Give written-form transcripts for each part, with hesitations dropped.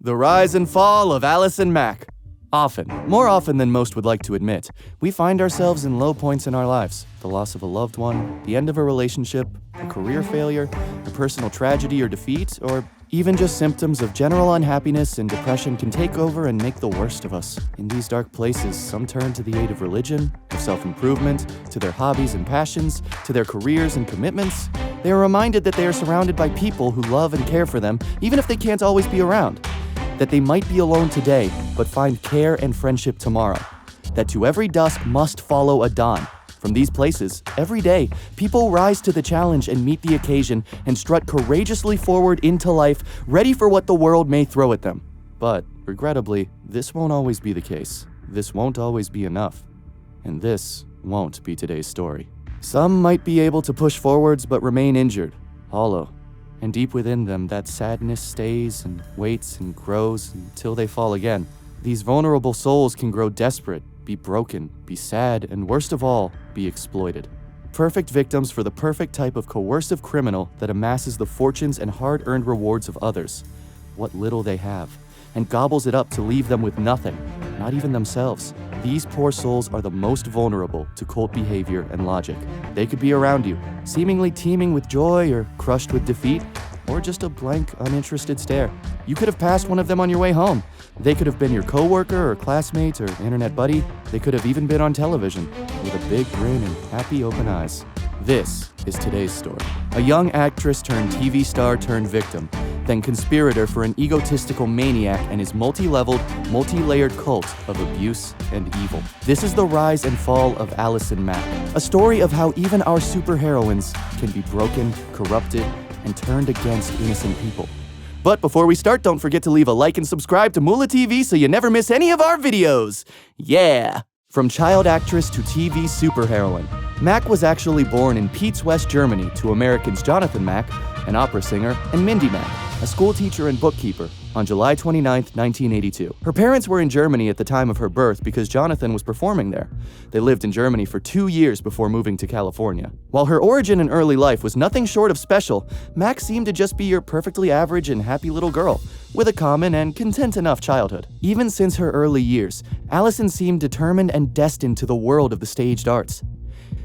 The rise and fall of Allison Mack. Often, more often than most would like to admit, we find ourselves in low points in our lives. The loss of a loved one, the end of a relationship, a career failure, a personal tragedy or defeat, or even just symptoms of general unhappiness and depression can take over and make the worst of us. In these dark places, some turn to the aid of religion, of self-improvement, to their hobbies and passions, to their careers and commitments. They are reminded that they are surrounded by people who love and care for them, even if they can't always be around. That they might be alone today, but find care and friendship tomorrow. That to every dusk must follow a dawn. From these places, every day, people rise to the challenge and meet the occasion and strut courageously forward into life, ready for what the world may throw at them. But, regrettably, this won't always be the case. This won't always be enough. And this won't be today's story. Some might be able to push forwards but remain injured, hollow. And deep within them, that sadness stays and waits and grows until they fall again. These vulnerable souls can grow desperate, be broken, be sad, and worst of all, be exploited. Perfect victims for the perfect type of coercive criminal that amasses the fortunes and hard-earned rewards of others, what little they have, and gobbles it up to leave them with nothing, not even themselves. These poor souls are the most vulnerable to cult behavior and logic. They could be around you, seemingly teeming with joy or crushed with defeat, or just a blank, uninterested stare. You could have passed one of them on your way home. They could have been your coworker or classmate or internet buddy. They could have even been on television with a big grin and happy open eyes. This is today's story. A young actress turned TV star turned victim, then conspirator for an egotistical maniac and his multi-leveled, multi-layered cult of abuse and evil. This is the rise and fall of Allison Mack, a story of how even our superheroines can be broken, corrupted, and turned against innocent people. But before we start, don't forget to leave a like and subscribe to MoolaTV so you never miss any of our videos. Yeah! From child actress to TV superheroine, Mack was actually born in Peetz, West Germany to Americans Jonathan Mack, an opera singer, and Mindy Mack, a school teacher and bookkeeper, on July 29, 1982. Her parents were in Germany at the time of her birth because Jonathan was performing there. They lived in Germany for 2 years before moving to California. While her origin and early life was nothing short of special, Mack seemed to just be your perfectly average and happy little girl, with a common and content enough childhood. Even since her early years, Allison seemed determined and destined to the world of the staged arts.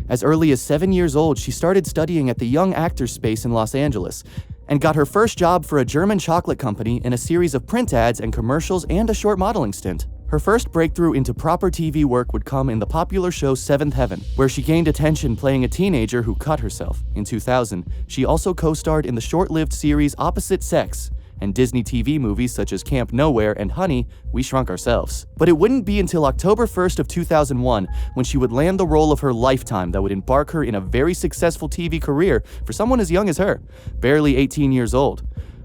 As early as 7 years old, she started studying at the Young Actors Space in Los Angeles, and got her first job for a German chocolate company in a series of print ads and commercials and a short modeling stint. Her first breakthrough into proper TV work would come in the popular show Seventh Heaven, where she gained attention playing a teenager who cut herself. In 2000, she also co-starred in the short-lived series Opposite Sex, and Disney TV movies such as Camp Nowhere and Honey, We Shrunk Ourselves. But it wouldn't be until October 1st of 2001 when she would land the role of her lifetime that would embark her in a very successful TV career for someone as young as her, barely 18 years old.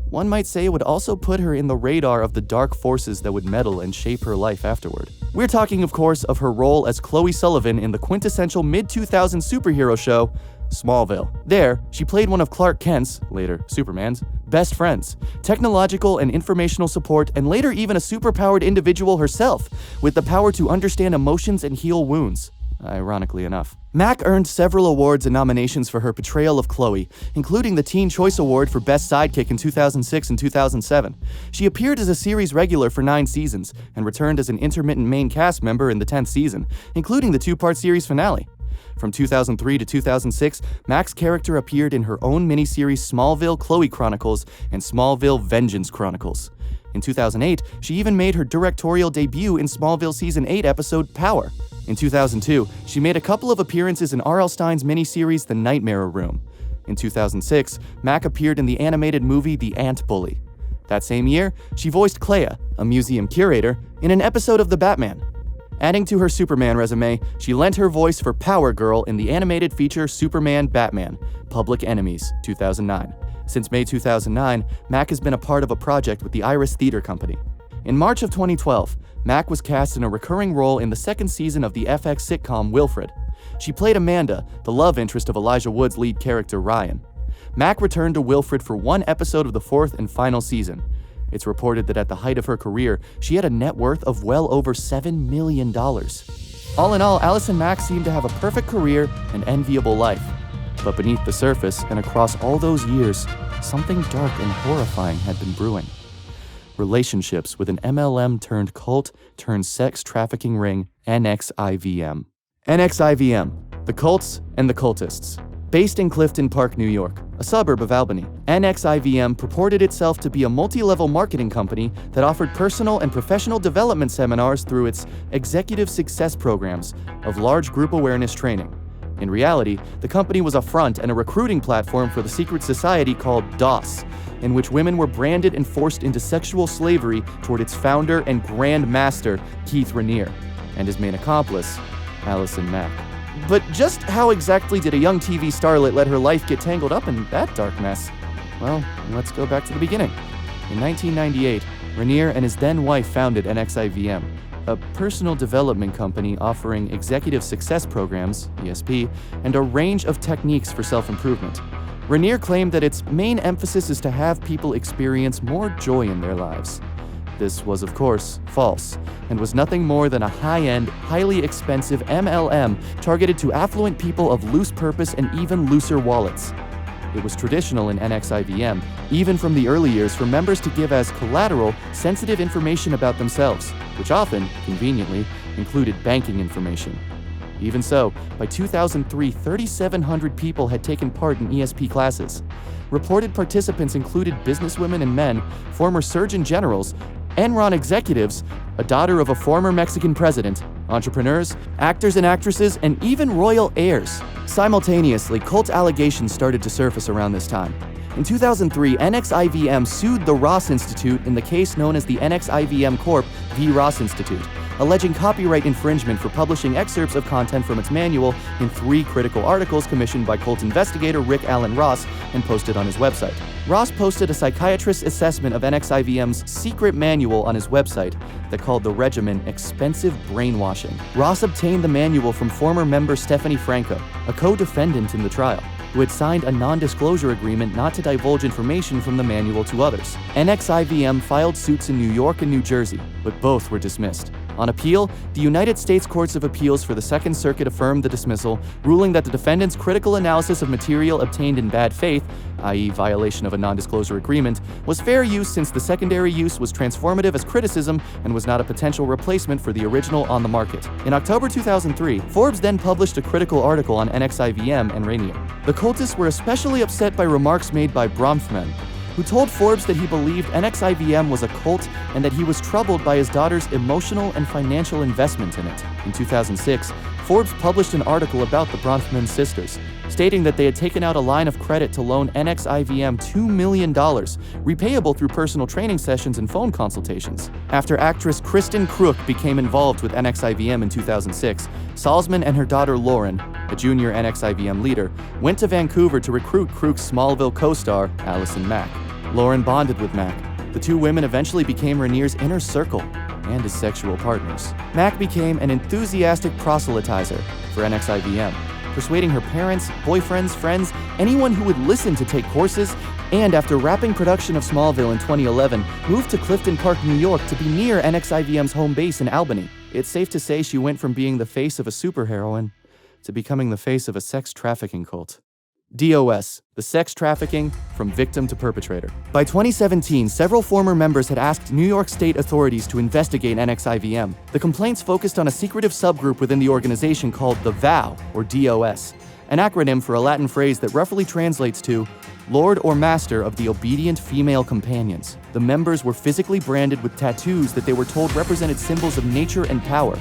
One might say it would also put her in the radar of the dark forces that would meddle and shape her life afterward. We're talking, of course, of her role as Chloe Sullivan in the quintessential mid-2000s superhero show, Smallville. There, she played one of Clark Kent's, later Superman's, best friends, technological and informational support, and later even a superpowered individual herself, with the power to understand emotions and heal wounds, ironically enough. Mack earned several awards and nominations for her portrayal of Chloe, including the Teen Choice Award for Best Sidekick in 2006 and 2007. She appeared as a series regular for 9 seasons, and returned as an intermittent main cast member in the 10th season, including the 2-part series finale. From 2003 to 2006, Mack's character appeared in her own miniseries Smallville Chloe Chronicles and Smallville Vengeance Chronicles. In 2008, she even made her directorial debut in Smallville Season 8 episode Power. In 2002, she made a couple of appearances in R.L. Stine's miniseries The Nightmare Room. In 2006, Mack appeared in the animated movie The Ant Bully. That same year, she voiced Clea, a museum curator, in an episode of The Batman. Adding to her Superman resume, she lent her voice for Power Girl in the animated feature Superman Batman, Public Enemies, 2009. Since May 2009, Mack has been a part of a project with the Iris Theater Company. In March of 2012, Mack was cast in a recurring role in the 2nd season of the FX sitcom Wilfred. She played Amanda, the love interest of Elijah Wood's lead character Ryan. Mack returned to Wilfred for 1 episode of the 4th and final season. It's reported that at the height of her career, she had a net worth of well over $7 million. All in all, Allison Mack seemed to have a perfect career and enviable life. But beneath the surface and across all those years, something dark and horrifying had been brewing. relationships with an MLM turned cult turned sex trafficking ring, NXIVM. NXIVM, the cults and the cultists. Based in Clifton Park, New York, a suburb of Albany, NXIVM purported itself to be a multi-level marketing company that offered personal and professional development seminars through its executive success programs of large group awareness training. In reality, the company was a front and a recruiting platform for the secret society called DOS, in which women were branded and forced into sexual slavery toward its founder and grand master, Keith Raniere, and his main accomplice, Allison Mack. But just how exactly did a young TV starlet let her life get tangled up in that dark mess? Well, let's go back to the beginning. In 1998, Raniere and his then-wife founded NXIVM, a personal development company offering executive success programs, ESP, and a range of techniques for self-improvement. Raniere claimed that its main emphasis is to have people experience more joy in their lives. This was, of course, false, and was nothing more than a high-end, highly expensive MLM targeted to affluent people of loose purpose and even looser wallets. It was traditional in NXIVM, even from the early years, for members to give as collateral sensitive information about themselves, which often, conveniently, included banking information. Even so, by 2003, 3,700 people had taken part in ESP classes. Reported participants included businesswomen and men, former surgeon generals, Enron executives, a daughter of a former Mexican president, entrepreneurs, actors and actresses, and even royal heirs. Simultaneously, cult allegations started to surface around this time. In 2003, NXIVM sued the Ross Institute in the case known as the NXIVM Corp. v. Ross Institute, alleging copyright infringement for publishing excerpts of content from its manual in 3 critical articles commissioned by cult investigator Rick Allen Ross and posted on his website. Ross posted a psychiatrist's assessment of NXIVM's secret manual on his website that called the regimen expensive brainwashing. Ross obtained the manual from former member Stephanie Franco, a co-defendant in the trial, who had signed a non-disclosure agreement not to divulge information from the manual to others. NXIVM filed suits in New York and New Jersey, but both were dismissed. On appeal, the United States Courts of Appeals for the Second Circuit affirmed the dismissal, ruling that the defendant's critical analysis of material obtained in bad faith, i.e. violation of a non-disclosure agreement, was fair use since the secondary use was transformative as criticism and was not a potential replacement for the original on the market. In October 2003, Forbes then published a critical article on NXIVM and Raniere. The cultists were especially upset by remarks made by Bronfman, who told Forbes that he believed NXIVM was a cult and that he was troubled by his daughter's emotional and financial investment in it. In 2006, Forbes published an article about the Bronfman sisters, stating that they had taken out a line of credit to loan NXIVM $2 million, repayable through personal training sessions and phone consultations. After actress Kristen Crook became involved with NXIVM in 2006, Salzman and her daughter Lauren, a junior NXIVM leader, went to Vancouver to recruit Crook's Smallville co-star, Allison Mack. Lauren bonded with Mack. The 2 women eventually became Raniere's inner circle and his sexual partners. Mack became an enthusiastic proselytizer for NXIVM, persuading her parents, boyfriends, friends, anyone who would listen to take courses, and after wrapping production of Smallville in 2011, moved to Clifton Park, New York to be near NXIVM's home base in Albany. It's safe to say she went from being the face of a superheroine to becoming the face of a sex trafficking cult. DOS, the sex trafficking from victim to perpetrator. By 2017, several former members had asked New York State authorities to investigate NXIVM. The complaints focused on a secretive subgroup within the organization called the VOW, or DOS, an acronym for a Latin phrase that roughly translates to Lord or Master of the Obedient Female Companions. The members were physically branded with tattoos that they were told represented symbols of nature and power,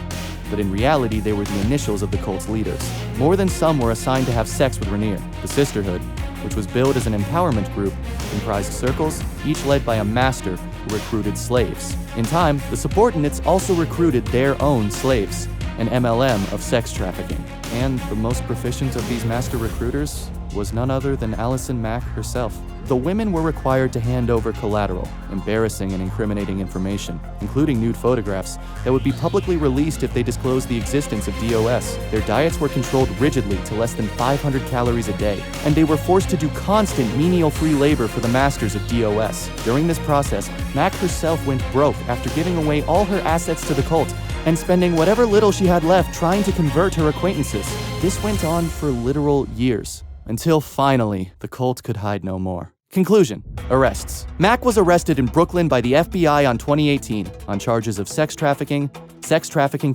but in reality they were the initials of the cult's leaders. More than some were assigned to have sex with Raniere. The Sisterhood, which was billed as an empowerment group, comprised circles, each led by a master who recruited slaves. In time, the subordinates also recruited their own slaves, an MLM of sex trafficking. And the most proficient of these master recruiters was none other than Allison Mack herself. The women were required to hand over collateral, embarrassing and incriminating information, including nude photographs, that would be publicly released if they disclosed the existence of DOS. Their diets were controlled rigidly to less than 500 calories a day, and they were forced to do constant menial free labor for the masters of DOS. During this process, Mack herself went broke after giving away all her assets to the cult and spending whatever little she had left trying to convert her acquaintances. This went on for literal years, until finally, the cult could hide no more. Conclusion: arrests. Mack was arrested in Brooklyn by the FBI on 2018 on charges of sex trafficking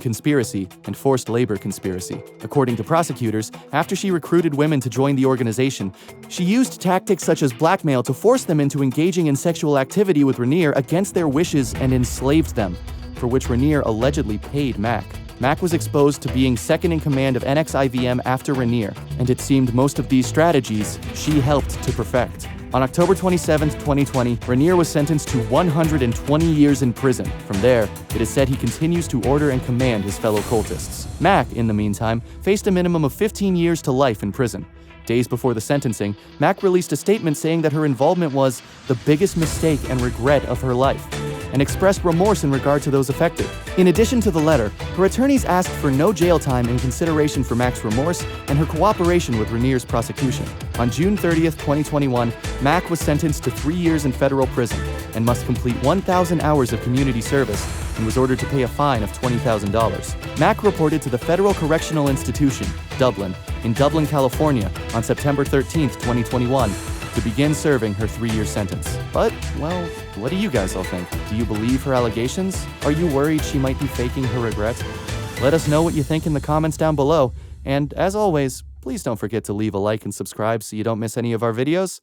conspiracy, and forced labor conspiracy. According to prosecutors, after she recruited women to join the organization, she used tactics such as blackmail to force them into engaging in sexual activity with Rainier against their wishes and enslaved them, for which Rainier allegedly paid Mack. Mack was exposed to being second in command of NXIVM after Rainier, and it seemed most of these strategies she helped to perfect. On October 27, 2020, Rainier was sentenced to 120 years in prison. From there, it is said he continues to order and command his fellow cultists. Mack, in the meantime, faced a minimum of 15 years to life in prison. Days before the sentencing, Mack released a statement saying that her involvement was the biggest mistake and regret of her life, and expressed remorse in regard to those affected. In addition to the letter, her attorneys asked for no jail time in consideration for Mack's remorse and her cooperation with Rainier's prosecution. On June 30th, 2021, Mack was sentenced to 3 years in federal prison and must complete 1,000 hours of community service and was ordered to pay a fine of $20,000. Mack reported to the Federal Correctional Institution, Dublin, in Dublin, California, on September 13th, 2021, to begin serving her 3-year sentence. But, well, what do you guys all think? Do you believe her allegations? Are you worried she might be faking her regret? Let us know what you think in the comments down below, and as always, please don't forget to leave a like and subscribe so you don't miss any of our videos.